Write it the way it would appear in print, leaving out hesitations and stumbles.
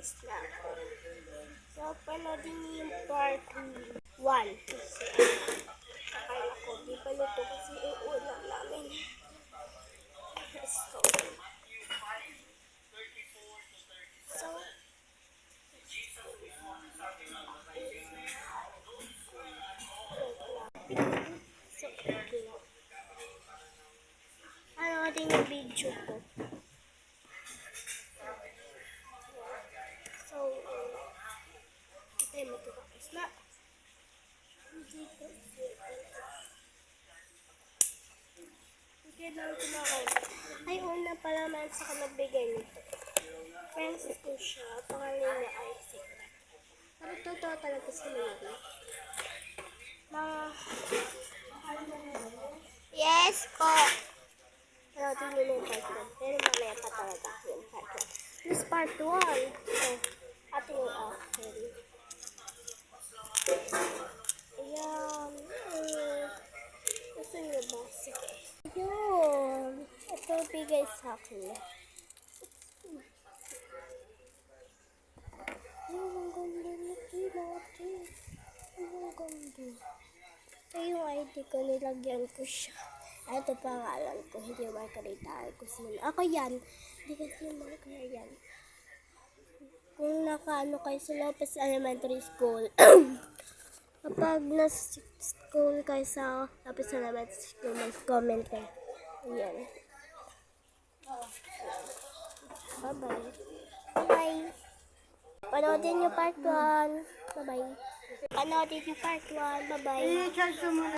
nag-iis na ako. So, panoodin niyo yung part 1. Kasi, akala ko, di pa luto kasi yung ulam namin. So, panoodin yung video ko. So, tayo matutapos na. Kailangan ko na ako. Ay, una pala man sa nagbigay nito. Friends ko siya. Pangalan niya ay Secret. Pero totoo talaga sa mga. Yes po! Pero tingin mo yung part 1. Pero mamaya pa talaga yung part 1. This part 1. So, ating sorry. Ayan. Gusto niyo ba? Sige. Yun. Ito bigay sa akin. Ang ganda nito natin. Ang ganda. Ito yung ID ko. Nilagyan ko siya. Ito pangalan ko. Hindi Margarita Kusina. Ako yan. Hindi kasi yung Margarita yan. Kung nakaano kayo sa Lopez Elementary School. Kapag na-school kayo sa Lopez Elementary School, mag-comment kayo. Ayan. Bye-bye. Bye-bye. Panoodin yung part 1. Bye-bye. Panoodin yung part 1. Bye-bye.